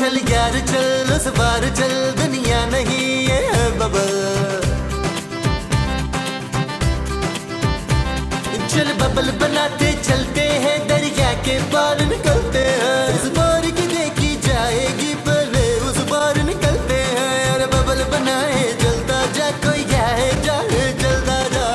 चल यार चल उस बार चल, दुनिया नहीं ये है बबल। चल बबल बनाते चलते हैं, दरिया के पार निकलते हैं। उस बार की देखी जाएगी पहले उस बार निकलते हैं। अरे बबल बनाए जलता जा, कोई जाए जाए जलता जा।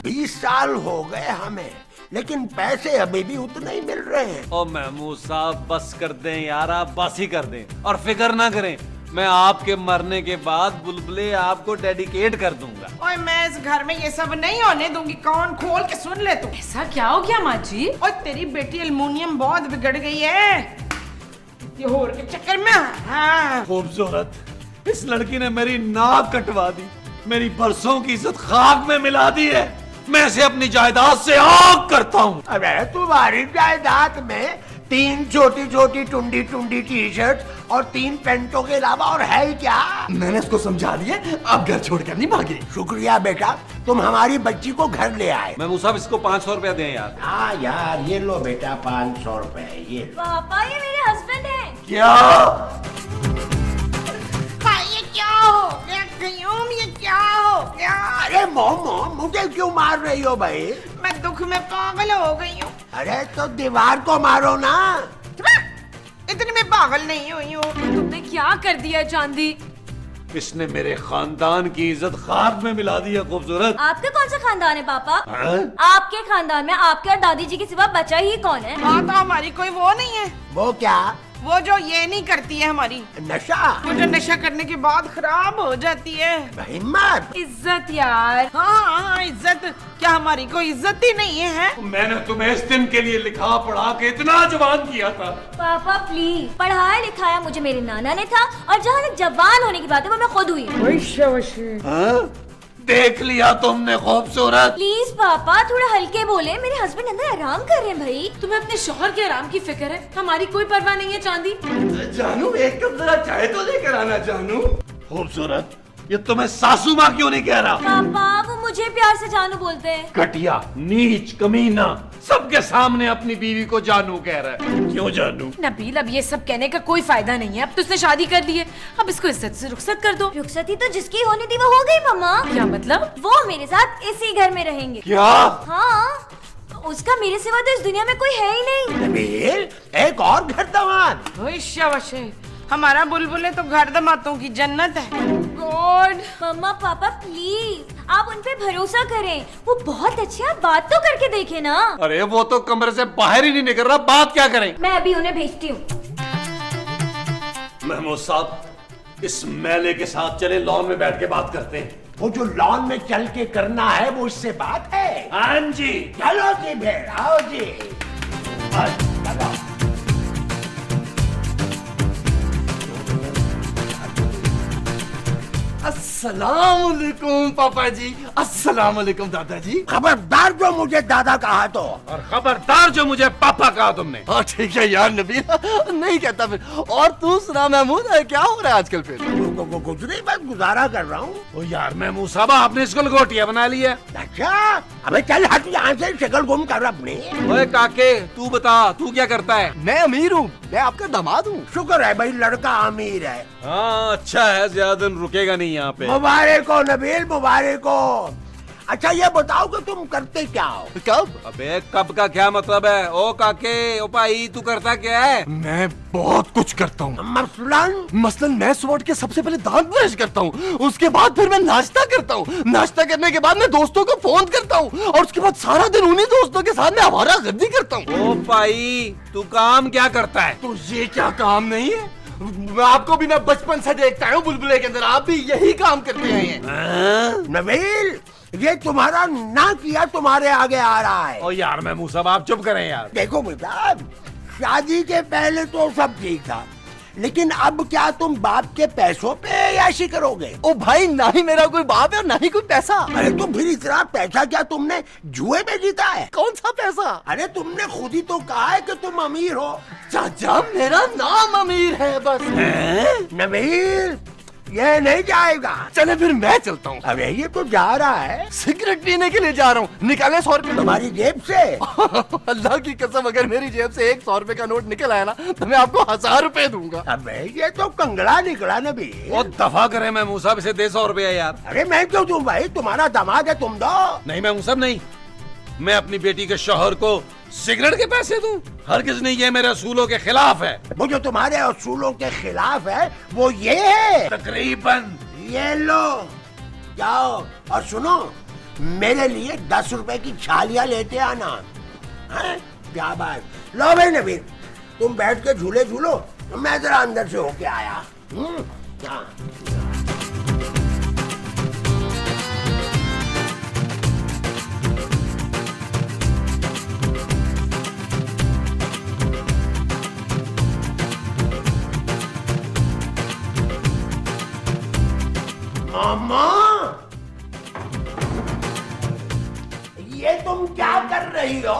20 साल हो गए हमें, लेकिन पैसे अभी भी उतने ही मिल रहे हैं। ओ महमूद साहब बस कर दें यार, आप बस ही कर दें और फिक्र ना करें, मैं आपके मरने के बाद बुलबुले आपको डेडिकेट कर दूंगा। ओए मैं इस घर में ये सब नहीं होने दूंगी, कान खोल के सुन ले तू। ऐसा क्या हो गया माँ जी? ओए तेरी बेटी एल्युमिनियम बहुत बिगड़ गई है ये होर के चक्कर में। हाँ खूबसूरत, इस लड़की ने मेरी नाक कटवा दी, मेरी बरसों की इज्जत खाक में मिला दी है। मैं इसे अपनी जायदाद से आग करता हूँ। अरे तुम्हारी जायदाद में 3 छोटी छोटी टुंडी टुंडी टी शर्ट और 3 पैंटों के अलावा और है ही क्या? मैंने उसको समझा दिया, अब घर छोड़कर नहीं भागी। शुक्रिया बेटा, तुम हमारी बच्ची को घर ले आए। महमूद साहब इसको 500 रुपया दें यार। हाँ यार ये लो बेटा 500 रुपए ये लो। पापा ये मेरे हस्बैंड हैं। क्या? ये क्या हो गया कयूम, ये क्या हो गया? अरे मोमो मुझे क्यों मार रही हो भाई? मैं दुख में पागल हो गई हूँ। अरे तो दीवार को मारो ना। इतनी मैं पागल नहीं हुई हूँ। तुमने क्या कर दिया चांदी? इसने मेरे खानदान की इज्जत खाक में मिला दी है। खूबसूरत, आपका कौन सा खानदान है पापा? हाँ? आपके खानदान में आपके और दादी जी के सिवा बचा ही कौन है? हाँ तो हमारी कोई वो नहीं है, वो क्या? वो जो ये नहीं करती है हमारी, नशा? वो जो नशा करने के बाद खराब हो जाती है। हिम्मत? इज्जत यार। हाँ इज्जत क्या हमारी कोई इज्जत ही नहीं है? मैंने तुम्हें इस दिन के लिए लिखा पढ़ा के इतना जवान किया था। पापा प्लीज, पढ़ाया लिखाया मुझे मेरे नाना ने था और जहाँ तक जवान होने की बात है वो मैं खुद हुई हूँ। हाँ? देख लिया तुमने खूबसूरत। प्लीज पापा थोड़ा हल्के बोले, मेरे हस्बैंड अंदर आराम कर रहे हैं भाई। तुम्हें अपने शौहर के आराम की फिक्र है, हमारी कोई परवाह नहीं है चांदी। जानू एक कप जरा चाय तो लेकर आना जानू। खूबसूरत, ये तुम्हें सासू माँ क्यों नहीं कह रहा? पापा वो मुझे प्यार से जानू बोलते हैं। घटिया, नीच, कमीना, सबके सामने अपनी बीवी को जानू कह रहा है। क्यों जानू? नबील अब ये सब कहने का कोई फायदा नहीं है, अब तो उसने शादी कर ली है, अब इसको इज्जत से रुखसत कर दो। रुखसती तो जिसकी होनी थी वो हो गई मम्मा। क्या मतलब? वो मेरे साथ इसी घर में रहेंगे। क्या? हाँ उसका मेरे सिवा तो इस दुनिया में कोई है ही नहीं। नबील एक और घर दमाद। ओए शाबाश, हमारा बुलबुल तो घर दमातों की जन्नत है। गॉड मम्मा पापा प्लीज आप उन पे भरोसा करें, वो बहुत अच्छे, आप बात तो करके देखे ना। अरे वो तो कमरे से बाहर ही नहीं निकल रहा, बात क्या करें? मैं अभी उन्हें भेजती हूँ। महमूद साहब इस मेले के साथ चले, लॉन में बैठ के बात करते हैं। वो जो लॉन में चल के करना है वो इससे बात है। हाँ जी, चलो जी फिर आओ जी। चलो। अस्सलाम वालेकुम पापा जी, अस्सलाम वालेकुम दादाजी। खबरदार जो मुझे दादा कहा तो। और खबरदार जो मुझे पापा कहा तुमने। हाँ ठीक है यार नबील, नहीं कहता फिर। और तू सुना महमूद, क्या हो रहा है आजकल फिर? कुछ नहीं, बस गुजारा कर रहा हूँ। ओ यार महमूद साहब आपने इसको लंगोटिया बना ली है। अच्छा अबे चल हट यहाँ से, शक्ल गुम कर अपनी। ओए काके तू बता, तू क्या करता है? मैं अमीर हूँ, मैं आपका दामाद हूँ। शुक्र है भाई लड़का अमीर है। हाँ अच्छा है, ज्यादा दिन रुकेगा नहीं यहाँ पे। मुबारक हो नबील, मुबारक हो। अच्छा ये बताओ कि तुम करते क्या हो? कब? अबे कब का क्या मतलब है? ओ काके, ओ भाई तू करता क्या है? मैं बहुत कुछ करता हूँ। मसलन मैं सुबह उठ के सबसे पहले दांत ब्रश करता हूँ, उसके बाद फिर मैं नाश्ता करता हूँ, नाश्ता करने के बाद मैं दोस्तों को फोन करता हूँ और उसके बाद सारा दिन उन्हीं दोस्तों के साथ मैं आवारागर्दी करता हूँ। ओ भाई तू काम क्या करता है? तो ये क्या काम नहीं है? मैं आपको भी मैं बचपन से देखता हूँ बुलबुले के अंदर, आप भी यही काम करते हैं। नबील ये तुम्हारा ना किया तुम्हारे आगे आ रहा है। ओ यार महमूद साहब आप चुप करें यार। देखो बेटा, शादी के पहले तो सब ठीक था, लेकिन अब क्या तुम बाप के पैसों पे याशी करोगे? ओ भाई ना ही मेरा कोई बाप है और ना ही कोई पैसा। अरे तो फिर इतना पैसा क्या तुमने जुए में जीता है? कौन सा पैसा? अरे तुमने खुद ही तो कहा है कि तुम अमीर हो। चाचा मेरा नाम अमीर है बस। नबील ये नहीं जाएगा। चले फिर मैं चलता हूँ। अबे ये तो जा रहा है सिगरेट पीने के लिए जा रहा हूँ। निकाले 100 रुपए तुम्हारी जेब से। अल्लाह की कसम, अगर मेरी जेब से एक 100 रुपए का नोट निकल आया ना तो मैं आपको 1000 रुपए दूंगा। अबे ये तो कंगड़ा निकला नबी। वो दफा करे महमूद साहब, इसे दे 100 रुपया यार। अरे मैं क्यों दूं भाई, तुम्हारा दामाद है, तुम दो। नहीं महमूद साहब नहीं, मैं अपनी बेटी के शौहर को सिगरेट के पैसे दूं? हरगिज नहीं, ये मेरे असूलों के खिलाफ है। वो जो तुम्हारे असूलों के खिलाफ है वो ये है। तकरीबन। ये लो, जाओ और सुनो, मेरे लिए 10 रुपए की छालियां लेते आना। हैं? क्या बात। लो भाई नबील, तुम बैठ के झूले झूलो, मैं जरा अंदर से होके आया। हाँ। मामा, ये तुम क्या कर रही हो?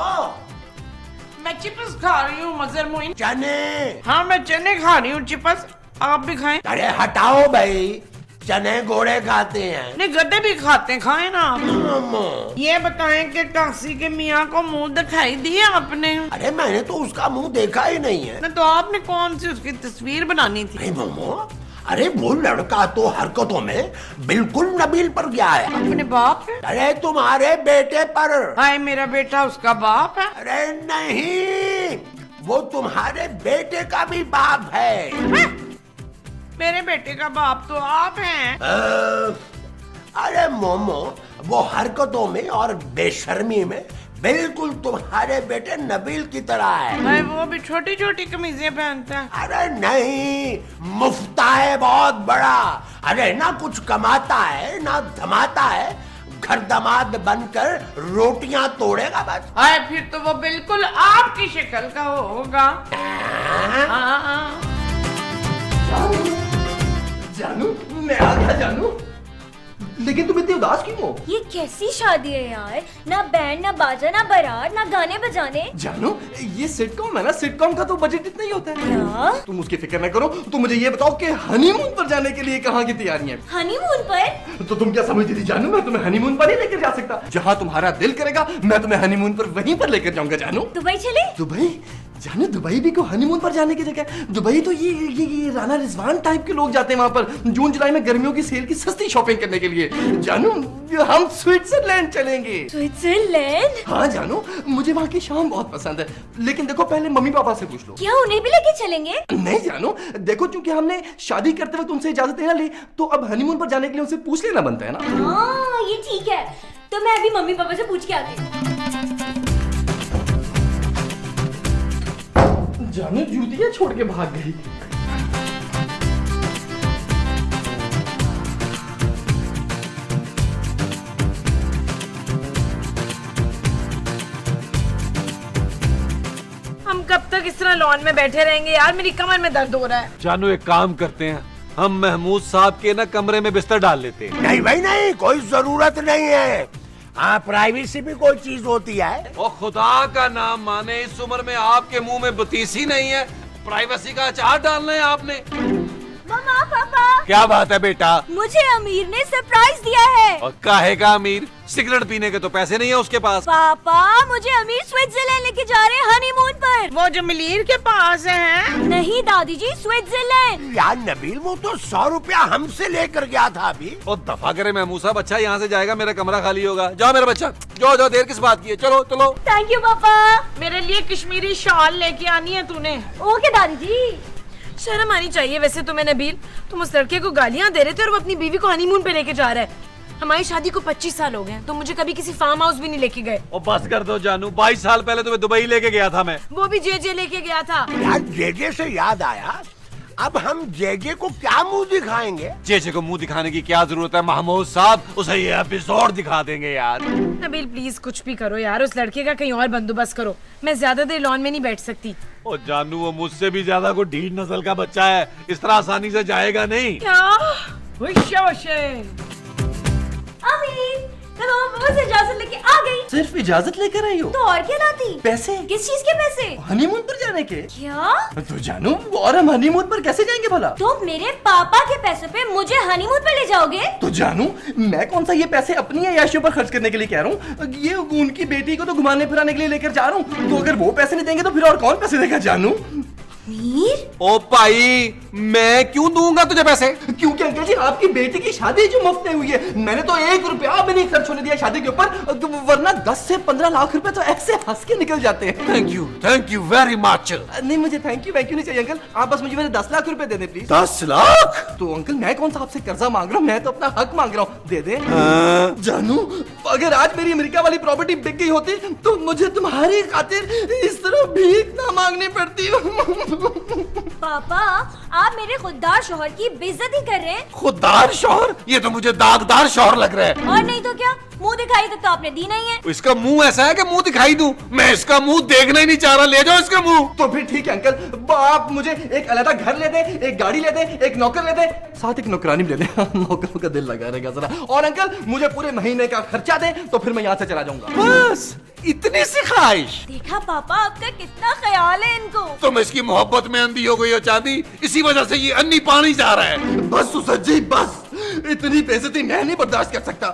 मैं चिप्स खा रही हूँ मजर मोइन। चने। हाँ मैं चने खा रही हूँ, चिप्स आप भी खाएं। अरे हटाओ भाई, चने घोड़े खाते हैं। नहीं गड्ढे भी खाते हैं, खाएं ना आप। मामा, ये बताएं कि टाक्सी के मियाँ को मुंह दिखाई दिया आपने? अरे मैंने तो उसका मुंह देखा ही नहीं है। ना तो आपने कौन सी उसकी तस्वीर बनानी थी? नहीं मामा, अरे वो लड़का तो हरकतों में बिल्कुल नबील पर गया है। अपने बाप है? अरे तुम्हारे बेटे पर। हाय मेरा बेटा उसका बाप है? अरे नहीं, वो तुम्हारे बेटे का भी बाप है। मेरे बेटे का बाप तो आप हैं। अरे मोमो, वो हरकतों में और बेशर्मी में बिल्कुल तुम्हारे बेटे नबील की तरह है। हाय वो भी छोटी छोटी कमीजें पहनता है। अरे नहीं, मुफ्ता है बहुत बड़ा। अरे ना कुछ कमाता है ना धमाता है, घर दामाद बनकर रोटियां तोड़ेगा बस। हाय फिर तो वो बिल्कुल आपकी शक्ल का होगा। हाँ। जानू, मैं आ गया जानू। लेकिन तुम इतनी उदास क्यों हो? ये कैसी शादी है यार, ना बैंड ना बाजा ना बारात ना गाने बजाने। जानू, ये सिटकॉम है ना, सिटकॉम का तो बजट इतना ही होता है। क्या? तुम उसकी फिक्र न करो। तुम मुझे ये बताओ कि हनीमून पर जाने के लिए कहाँ की तैयारियां हैं? हनीमून पर? तो तुम क्या समझती थी जानू, मैं तुम्हें हनीमून पर ही लेकर जा सकता? जहाँ तुम्हारा दिल करेगा मैं तुम्हें हनीमून पर वहीं पर लेकर जाऊंगा जानू। दुबई चले? दुबई? जानू दुबई भी को हनीमून पर जाने की जगह है। दुबई तो ये राना रिजवान टाइप के लोग जाते हैं वहां पर जून जुलाई में गर्मियों की सेल की सस्ती शॉपिंग करने के लिए। जानू हम स्विट्जरलैंड चलेंगे। स्विट्जरलैंड? हाँ जानू, मुझे वहाँ की शाम बहुत पसंद है। लेकिन देखो पहले मम्मी पापा से पूछ लो। क्या उन्हें भी लेके चलेंगे? नहीं जानू, देखो चूंकि हमने शादी करते वक्त उनसे इजाजत नहीं ली तो अब हनीमून पर जाने के लिए उनसे पूछ लेना बनता है ना। हाँ ये ठीक है, तो मैं अभी मम्मी पापा से पूछ के आती हूँ। जानू जूतियां छोड़ के भाग गई। हम कब तक इस तरह लॉन में बैठे रहेंगे यार, मेरी कमर में दर्द हो रहा है। जानू एक काम करते हैं, हम महमूद साहब के ना कमरे में बिस्तर डाल लेते हैं। नहीं भाई नहीं, कोई जरूरत नहीं है। हाँ प्राइवेसी भी कोई चीज होती है। ओ खुदा का नाम माने, इस उम्र में आपके मुंह में बतीसी नहीं है, प्राइवेसी का अचार डालना है आपने। मम्मा पापा, क्या बात है बेटा? मुझे अमीर ने सरप्राइज दिया है। और काहे का अमीर? सिगरेट पीने के तो पैसे नहीं है उसके पास। पापा मुझे अमीर स्विट्जरलैंड लेके जा रहे हैं हनीमून पर। वो जो मलीर के पास है? नहीं दादी जी, स्विट्जरलैंड। यार नबील, वो तो 100 रुपया हमसे लेकर गया था अभी। और दफा करे महमूद साहब, अच्छा यहाँ से जाएगा, मेरा कमरा खाली होगा। जाओ मेरा बच्चा, जाओ जाओ, देर किस बात की है, चलो चलो। थैंक यू पापा। मेरे लिए कश्मीरी शॉल लेके आनी है तूने। ओके दादी जी। शर्म आनी चाहिए वैसे तुम्हें नबील, तुम उस लड़के को गालियां दे रहे थे और वो अपनी बीवी को हनीमून पे लेके जा रहा है। हमारी शादी को 25 साल हो गए, तुम मुझे कभी किसी फार्म हाउस भी नहीं लेके गए। और बस कर दो जानू, 22 साल पहले तुम्हें दुबई लेके गया था मैं। वो भी जेजे लेके गया था। यार जेजे से याद आया, अब हम जेजे को क्या मुंह दिखाएंगे? जेजे को मुंह दिखाने की क्या जरूरत है महमूद साहब, उसे ये एपिसोड दिखा देंगे यार। नबील प्लीज कुछ भी करो यार, उस लड़के का कहीं और बंदोबस्त करो, मैं ज्यादा देर लॉन में नहीं बैठ सकती। ओ जानू, वो मुझसे भी ज्यादा कोई ढीठ नस्ल का बच्चा है, इस तरह आसानी से जाएगा नहीं। क्या? अमीर मैं पापा से इजाजत लेके आ गई। सिर्फ इजाजत लेकर आई हो? तो और क्या लाती? पैसे? किस चीज के पैसे? हनीमून पर जाने के। क्या? तो जानू, और हम हनीमून पर कैसे जाएंगे भला? तो मेरे पापा के पैसों पे मुझे हनीमून पे ले जाओगे? तो जानू, मैं कौन सा ये पैसे अपनी अय्याशियों पर खर्च करने के लिए कह रहा हूँ, ये उनकी बेटी को तो घुमाने फिराने के लिए लेकर जा रहा हूँ। तो अगर वो पैसे नहीं देंगे तो फिर और कौन पैसे देगा जानू? मीर? ओ भाई, मैं क्यों दूंगा तुझे पैसे? क्योंकि अंकल जी आपकी बेटी की शादी जो मुफ्त में हुई है, मैंने तो 1 रुपया भी नहीं खर्च होने दिया शादी के ऊपर, वरना 10 से 15 लाख रुपए तो ऐसे हंस के निकल जाते हैं। Thank you very much. नहीं, मुझे थैंक यू नहीं चाहिए अंकल, आप बस मुझे मेरे 10 लाख रुपए दे दे प्लीज। 10 लाख? तो अंकल मैं कौन सा आपसे कर्जा मांग रहा हूँ, मैं तो अपना हक मांग रहा हूँ, दे दे। जानू, अगर आज मेरी अमेरिका वाली प्रॉपर्टी बिक गई होती तो मुझे तुम्हारी खातिर इस तरह भीख ना मांगनी पड़ती। पापा, आप मेरे खुददार शोहर की बेइज्जती कर रहे हैं। खुददार शौहर? ये तो मुझे दागदार शौहर लग रहा है। और नहीं तो क्या, मुंह दिखाई तक तो आपने दी नहीं है। इसका मुंह ऐसा है कि मुंह दिखाई दूं? मैं इसका मुंह देखना ही नहीं चाह रहा, ले जाओ इसका मुंह। तो फिर ठीक है अंकल, आप मुझे एक अलग घर ले दे, एक गाड़ी ले दे, एक नौकर ले दे, साथ एक नौकरानी भी ले दे। नौकरों का दिल लगा रहेगा जरा। और अंकल मुझे पूरे महीने का खर्चा दे, तो फिर मैं यहाँ से चला जाऊंगा। बस इतनी सी ख्वाहिश? देखा पापा, आपका कितना ख्याल है इनको। तुम इसकी मोहब्बत में अंधी हो गई हो चांदी, इसी वजह से ये अन्नी पानी जा रहा है। बस सुसज्जी बस, इतनी बेइज्जती मैं नहीं बर्दाश्त कर सकता।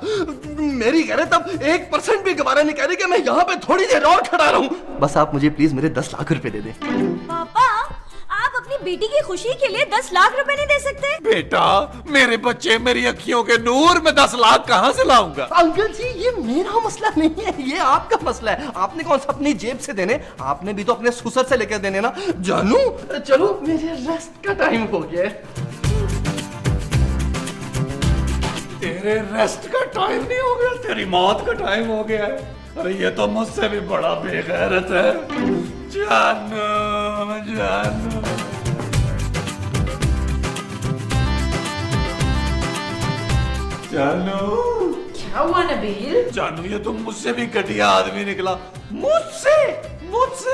मेरी गैरत अब 1% भी गवारा नहीं कह रही कि मैं यहाँ पे थोड़ी देर और खड़ा रहूं। बस आप मुझे प्लीज मेरे 10 लाख रुपए दे दे। पापा, आप अपनी बेटी की खुशी के लिए 10 लाख रुपए नहीं दे सकते? बेटा, मेरे बच्चे मेरी अखियों के नूर, में 10 लाख कहाँ से लाऊंगा? अंकल जी, ये मेरा मसला नहीं है, ये आपका मसला है। आपने कौन सा अपनी जेब से देने, आपने भी तो अपने ससुर से लेकर देने ना। जानू, चलो मेरे रेस्ट का टाइम हो गया है। तेरे रेस्ट का टाइम नहीं हो गया, तेरी मौत का टाइम हो गया है। अरे ये तो मुझसे भी बड़ा बेगैरत है। जानू, जानू। जानू, क्या हुआ नबील? जानू, ये तुम मुझसे भी घटिया आदमी निकला। मुझसे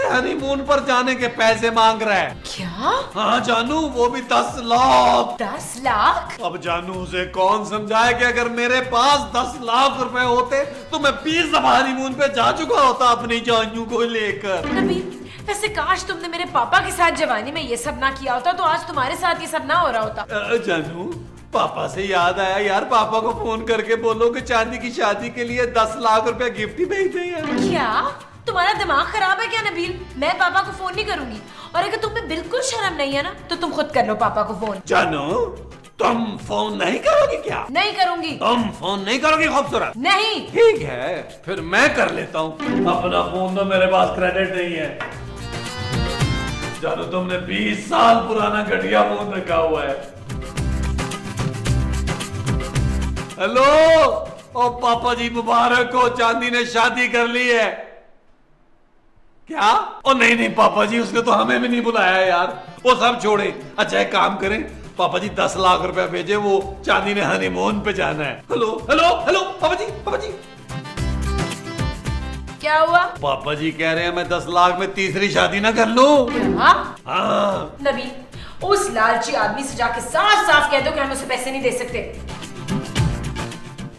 हनीमून पर जाने के पैसे मांग रहा है। क्या? हाँ जानू, वो भी 10 लाख। 10 लाख? अब जानू उसे कौन समझाए कि अगर मेरे पास 10 लाख रुपए होते तो मैं 20 दफा हनीमून पे जा चुका होता अपनी जानू को लेकर। नबील, वैसे काश तुमने मेरे पापा के साथ जवानी में ये सब ना किया होता, तो आज तुम्हारे साथ ये सब ना हो रहा होता। जानू, पापा से याद आया यार, पापा को फोन करके बोलो कि चांदी की शादी के लिए 10 लाख रुपए गिफ्ट ही भेज दें यार। क्या तुम्हारा दिमाग खराब है क्या नबील? मैं पापा को फोन नहीं करूंगी, और अगर तुम्हें बिल्कुल शर्म नहीं है ना, तो तुम खुद कर लो पापा को फोन। जानू, तुम फोन नहीं करोगी क्या? नहीं करूंगी। तुम फोन नहीं करोगी खूबसूरत? नहीं। ठीक है, फिर मैं कर लेता हूँ। अपना फोन तो मेरे पास क्रेडिट नहीं है। जानू, तुमने 20 साल पुराना घटिया फोन रखा हुआ है। हेलो, ओ पापा जी मुबारक हो, चांदी ने शादी कर ली है। क्या? ओ नहीं पापा जी, उसने तो हमें भी नहीं बुलाया यार। वो सब छोड़े, अच्छा एक काम करें, पापा जी 10 लाख रुपया भेजे, वो चांदी ने हनीमून पे जाना है। हेलो हेलो हेलो, पापा जी। क्या हुआ? पापा जी कह रहे हैं मैं 10 लाख में तीसरी शादी ना कर लूं। हाँ। नबील, उस लालची आदमी से जाके साफ साफ कह दो कि हम उसे पैसे नहीं दे सकते।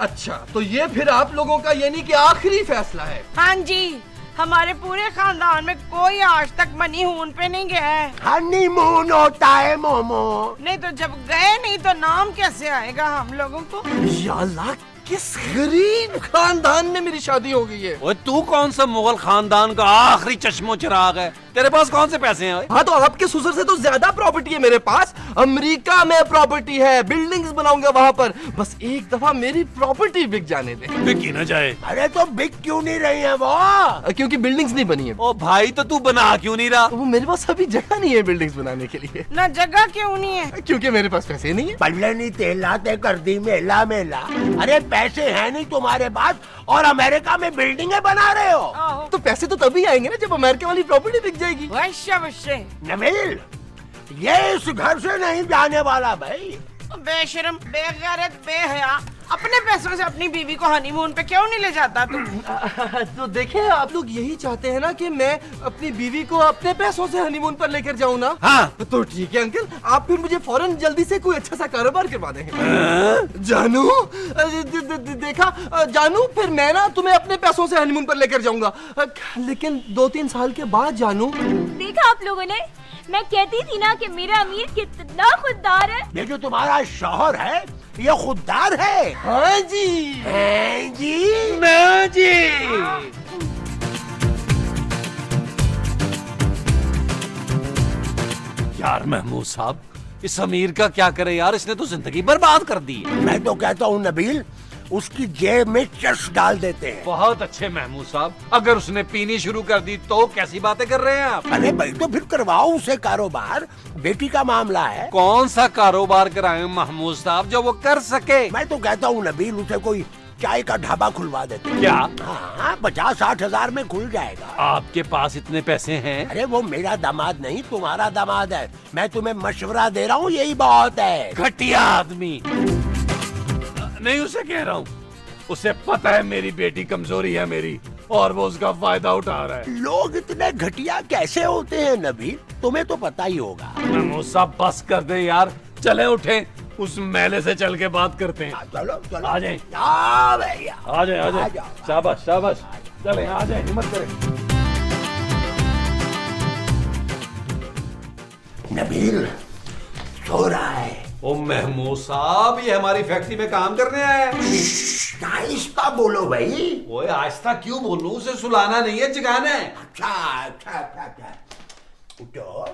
अच्छा, तो ये फिर आप लोगों का यानी कि आखिरी फैसला है? हाँ जी, हमारे पूरे खानदान में कोई आज तक हनीमून पे नहीं गया है। हनीमून होता है मोमो। नहीं तो जब गए नहीं तो नाम कैसे आएगा हम लोगों को? या अल्लाह, किस गरीब खानदान में मेरी शादी हो गई है। वो तू कौन सा मुगल खानदान का आखिरी चश्मो चिराग है? तेरे पास कौन से पैसे हैं? हाँ, तो आपके ससुर से तो ज्यादा प्रॉपर्टी है मेरे पास। अमेरिका में प्रॉपर्टी है, बिल्डिंग्स बनाऊंगा वहाँ पर। बस एक दफा मेरी प्रॉपर्टी बिक जाने दे। बिकी ना जाए। अरे तो बिक क्यों नहीं रही है वो? क्योंकि बिल्डिंग्स नहीं बनी है। ओ भाई, तो तू बना क्यों नहीं रहा? वो मेरे पास अभी जगह नहीं है बिल्डिंग्स बनाने के लिए। ना जगह क्यों नहीं है? क्योंकि मेरे पास पैसे नहीं है। पल्ले नहीं तेला ते कर दी मेला मेला। अरे पैसे हैं नहीं तुम्हारे पास, और अमेरिका में बिल्डिंगें बना रहे हो। तो पैसे तो तभी आएंगे ना जब अमेरिका वाली प्रॉपर्टी बिक जाएगी। वैश्य नबील, ये इस घर से नहीं जाने वाला भाई। बेशरम, बेगैरत, बेहया, अपने पैसों से अपनी बीवी को हनीमून पे क्यों नहीं ले जाता तू? तो देखिए, आप लोग यही चाहते हैं ना कि मैं अपनी बीवी को अपने पैसों से हनीमून पर लेकर जाऊं ना? हाँ। तो ठीक है अंकल, आप फिर मुझे फौरन जल्दी से कोई अच्छा सा कारोबार करवा दें। जानू, देखा जानू, फिर मैं ना तुम्हें अपने पैसों से हनीमून पर लेकर जाऊंगा, लेकिन 2-3 साल के बाद। जानू, देखा आप लोगों ने, मैं कहती थी ना कि मेरा अमीर कितना खुददार है। ये जो तुम्हारा शौहर है ये खुददार है। हाँ जी, हैं जी। ना जी। यार महमूद साहब, इस अमीर का क्या करे यार, इसने तो जिंदगी बर्बाद कर दी है। मैं तो कहता हूँ नबील, उसकी जेब में चर्च डाल देते हैं। बहुत अच्छे महमूद साहब, अगर उसने पीनी शुरू कर दी तो कैसी बातें कर रहे हैं आप? अरे भाई तो फिर करवाओ उसे कारोबार, बेटी का मामला है। कौन सा कारोबार कराएं महमूद साहब जो वो कर सके? मैं तो कहता हूँ नबील, उसे कोई चाय का ढाबा खुलवा देते हैं। क्या? हाँ, 50-60 हजार में खुल जाएगा। आपके पास इतने पैसे हैं? अरे वो मेरा दामाद नहीं, तुम्हारा दामाद है। मैं तुम्हें मशवरा दे रहा हूँ, यही बहुत है। घटिया आदमी। नहीं, उसे कह रहा हूँ, उसे पता है मेरी बेटी कमजोरी है मेरी, और वो उसका फायदा उठा रहा है। लोग इतने घटिया कैसे होते हैं नबील, तुम्हें तो पता ही होगा। महमूद साहब बस कर दे यार, चले उठे, उस मेले से चल के बात करते हैं। चलो चलो, आ जाए। हाँ भैया, आ जाए, आ आ जाए, जाओ। शाबाश शाबाश, चले आ जाए, हिम्मत करें। नबील सो रहा है। ओ महमूद साहब, ये हमारी फैक्ट्री में काम करने आया है। आहिस्ता बोलो भाई। ओए आहिस्ता क्यों बोलूं, उसे सुलाना नहीं है, जगाना है। अच्छा अच्छा अच्छा अच्छा, उठो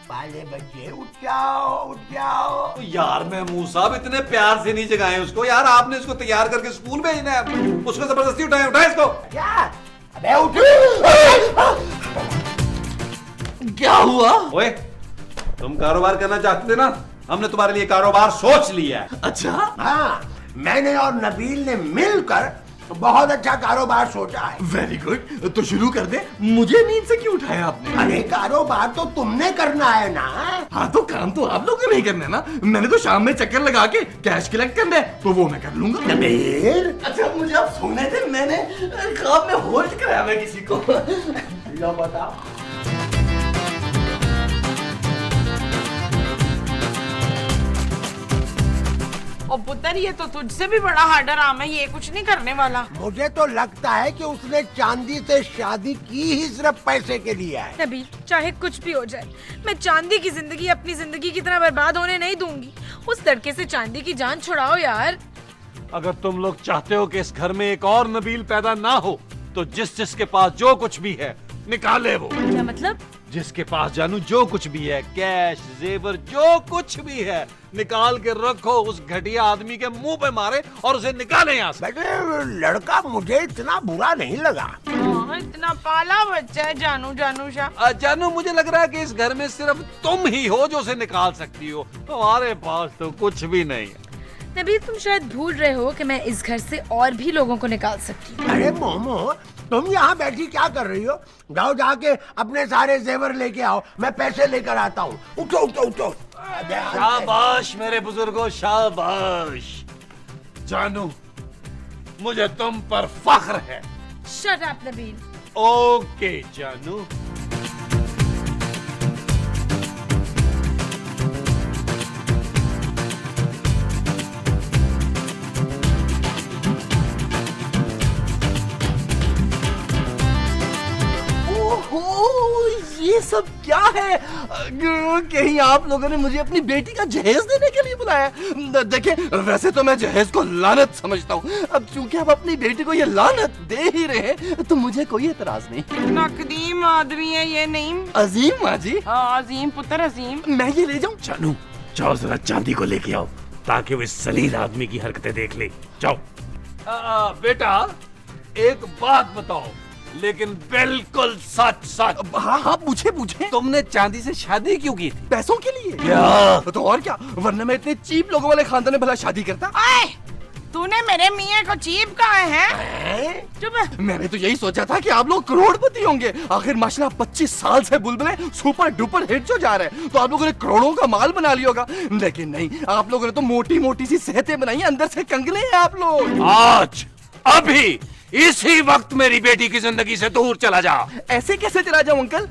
पाले बच्चे, उठ जाओ उठ जाओ। तो यार महमूद साहब, इतने प्यार से नहीं जगाए उसको यार, आपने इसको तैयार करके स्कूल भेजना है, उसको जबरदस्ती उठाए, उठाए इसको। क्या? अबे उठो। क्या हुआ? ओए, तुम कारोबार करना चाहते थे ना, हमने तुम्हारे लिए कारोबार सोच लिया है। अच्छा, हाँ, मैंने और नबील ने मिलकर बहुत अच्छा कारोबार सोचा है। वेरी गुड, तो शुरू कर दे। मुझे नींद से क्यों उठाया आपने? अरे कारोबार तो तुमने करना है ना। हाँ, तो काम तो आप लोगों को नहीं करना ना, मैंने तो शाम में चक्कर लगा के कैश कलेक्ट करना है, तो वो मैं कर लूंगा। नबील, अच्छा, मुझे आप सोने थे, मैंने ख्वाब में होल्ड कराया मैं किसी को। लो बताओ। ओ पुत्र, ये तो तुझसे भी बड़ा हार्डर आम है, ये कुछ नहीं करने वाला। मुझे तो लगता है कि उसने चांदी से शादी की ही सिर्फ पैसे के लिए है। नबील, चाहे कुछ भी हो जाए, मैं चांदी की जिंदगी अपनी जिंदगी की तरह बर्बाद होने नहीं दूंगी। उस लड़के से चांदी की जान छुड़ाओ यार। अगर तुम लोग चाहते हो कि इस घर में एक और नबील पैदा ना हो, तो जिसके पास जो कुछ भी है निकाले वो। क्या मतलब? जिसके पास जानू जो कुछ भी है, कैश, जेवर, जो कुछ भी है, निकाल के रखो, उस घटिया आदमी के मुंह पे मारे और उसे निकाले यहाँ से। बेटे, लड़का मुझे इतना बुरा नहीं लगा। हाँ, इतना पाला बच्चा है जानू, जानू शाह। जानू, मुझे लग रहा है कि इस घर में सिर्फ तुम ही हो जो उसे निकाल सकती हो, हमारे पास तो कुछ भी नहीं है। नबील, तुम शायद भूल रहे हो कि मैं इस घर से और भी लोगों को निकाल सकती हूँ। अरे मोमो, तुम यहाँ बैठी क्या कर रही हो? जाओ जाके अपने सारे जेवर लेके आओ, मैं पैसे लेकर आता हूँ। उठो उठो उठो। शाबाश मेरे बुजुर्गों, शाबाश। जानू, मुझे तुम पर फख्र है। Shut up Nabeel. ओके जानू। ओहो, ये सब क्या है? कहीं आप लोगों ने मुझे अपनी बेटी का जहेज देने के लिए बुलाया? देखिए, वैसे तो मैं जहेज को लानत समझता हूँ, अब चूंकि आप अपनी बेटी को ये लानत दे ही रहे हैं, तो मुझे कोई एतराज नहीं। कितना कदीम आदमी है ये नईम। अजीम माँ जी। हाँ, अजीम पुत्र, अजीम। मैं ये ले जाऊँ? जानू, जाओ जरा चांदी को लेके आओ, ताकि वो इस जलील आदमी की हरकतें देख ले। जाओ। बेटा, एक बात बताओ, लेकिन बिल्कुल सच सच। हाँ हाँ, पूछे पूछे। तुमने चांदी से शादी क्यों की थी? पैसों के लिए। क्या? तो और क्या, वरना मैं इतने चीप लोगों वाले खानदान में भला शादी करता। आए, तूने मेरे मियाँ को चीप कहा है? चुप। मैंने तो यही सोचा था कि आप लोग करोड़पति होंगे। आखिर माशाल्लाह 25 साल से बुलबुलें सुपर डुपर हिट जो जा रहे हैं, तो आप लोगों ने करोड़ों का माल बना लिया होगा। लेकिन नहीं, आप लोगों ने तो मोटी मोटी सी सेहतें बनाई, अंदर से कंगले हैं आप लोग। आज अभी इसी वक्त मेरी बेटी की जिंदगी से दूर चला जा। ऐसे कैसे चला जाऊं अंकल?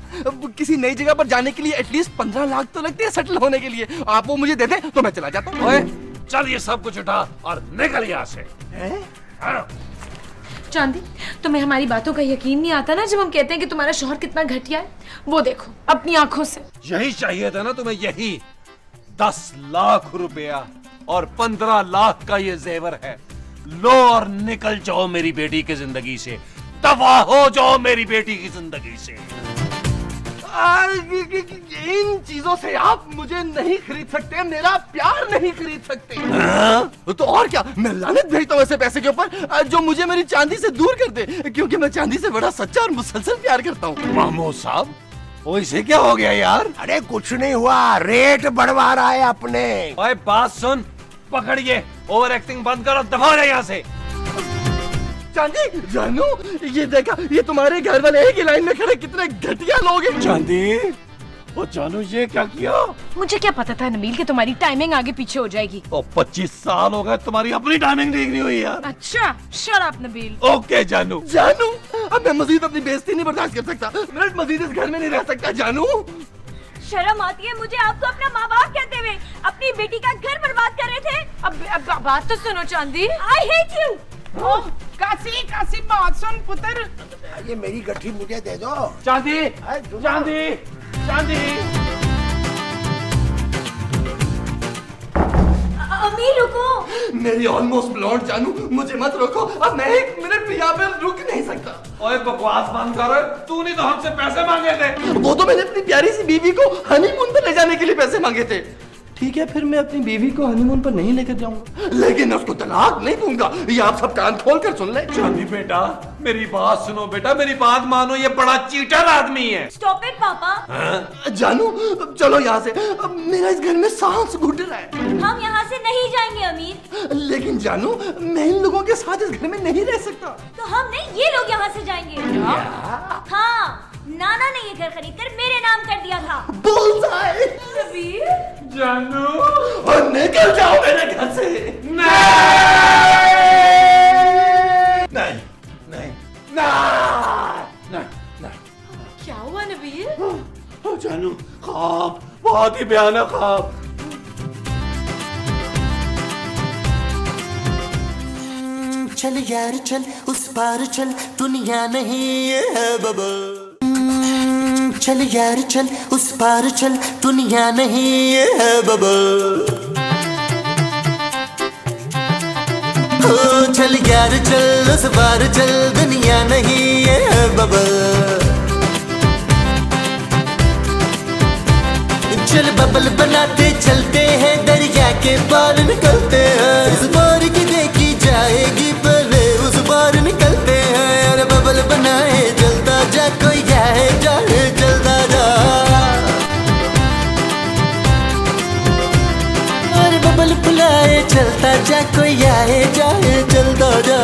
किसी नई जगह पर जाने के लिए एटलीस्ट 15 लाख तो लगते हैं सेटल होने के लिए। आप वो मुझे दे दें तो मैं चला जाता हूँ। ओए, चल ये सब कुछ उठा और निकल यहाँ से। हाँ। चांदी, तुम्हें हमारी बातों का यकीन नहीं आता ना जब हम कहते हैं कि तुम्हारा शौहर कितना घटिया है? वो देखो अपनी आंखों से। यही चाहिए था ना तुम्हें, यही 10 लाख रुपया और 15 लाख का ये जेवर है। लो और निकल जाओ मेरी बेटी की जिंदगी से, तबाह हो जाओ मेरी बेटी की जिंदगी से। इन चीजों से आप मुझे नहीं खरीद सकते, मेरा प्यार नहीं खरीद सकते। तो और क्या, मैं लानत भेजता हूँ ऐसे पैसे के ऊपर जो मुझे मेरी चांदी से दूर कर दे, क्योंकि मैं चांदी से बड़ा सच्चा और मुसलसल प्यार करता हूँ। महमूद साहब, वो इसे क्या हो गया यार? अरे कुछ नहीं हुआ, रेट बढ़वा रहा है अपने। ओए बात सुन, पकड़िए, ओवर एक्टिंग बंद करो, दफा हो यहाँ से। चांदी, जानू, ये देखा, ये तुम्हारे घर वाले एक ही लाइन में खड़े कितने घटिया लोग हैं। चांदी, वो जानू ये क्या किया? मुझे क्या पता था नबील कि तुम्हारी टाइमिंग आगे पीछे हो जाएगी। ओ 25 साल हो गए, तुम्हारी अपनी टाइमिंग ठीक नहीं हुई यार। अच्छा, शट अप नबील। ओके जानू। जानू, अब मैं मजीद अपनी बेइज्जती नहीं बर्दाश्त कर सकता। मिनट मजीद इस घर में नहीं रह सकता। जानू, शर्म आती है मुझे आपको अपना माँ बाप कहते हुए। अपनी बेटी का घर बर्बाद कर रहे थे। अब बात तो सुनो चांदी। I hate you. कासी कासी बात सुन पुत्र। ये मेरी गठरी मुझे दे दो। चांदी, चांदी, चांदी। अमीर रुको। मेरी ऑलमोस्ट ब्लॉन्ड जानू, मुझे मत रोको। अब मैं 1 मिनट भी यहाँ पे रुक नहीं सकता। ओए बकवास बंद कर, तूने तो हमसे पैसे मांगे थे। वो तो मैंने अपनी प्यारी सी बीवी को हनीमून पर ले जाने के लिए पैसे मांगे थे। ठीक है, फिर मैं अपनी बीवी को हनीमून पर नहीं लेकर जाऊंगा, लेकिन मैं उसको तलाक नहीं दूंगा। ये आप सब कान खोल कर सुन ले। चांदी बेटा, मेरी बात सुनो बेटा, मेरी बात मानो, ये बड़ा चीटर आदमी है। स्टॉप इट पापा। जानू, चलो यहाँ से। अब मेरा इस घर में सांस घुट रहा है। हम यहाँ से नहीं जाएंगे अमीर। लेकिन जानू, मैं इन लोगों के साथ इस घर में नहीं रह सकता। तो हम नहीं, ये लोग यहाँ से जाएंगे। हाँ, नाना ने ये घर खरीद कर मेरे नाम कर दिया था। बुल्सआई। जानू, और निकल जाओ मेरे घर से। नहीं, नहीं, नहीं, नहीं, नहीं। क्या हुआ नबील? ओ जानू, ख्वाब, बहुत ही भयानक ख्वाब। चल यार चल, उस पार चल, दुनिया नहीं है बबल। चल यार चल, उस पार चल, दुनिया नहीं है बबल। हो चल यार चल, उस पार चल, दुनिया नहीं है बबल। चल बबल बनाते चलते हैं, दरिया के पार निकलते हैं। इस बार की देखी जाएगी, पहले उस बार निकलते हैं। अरे बबल बनाए जलता जा, कोई आए जाए जलता जा। अरे बबल बुलाए चलता जा, कोई आए जाए जलता जा।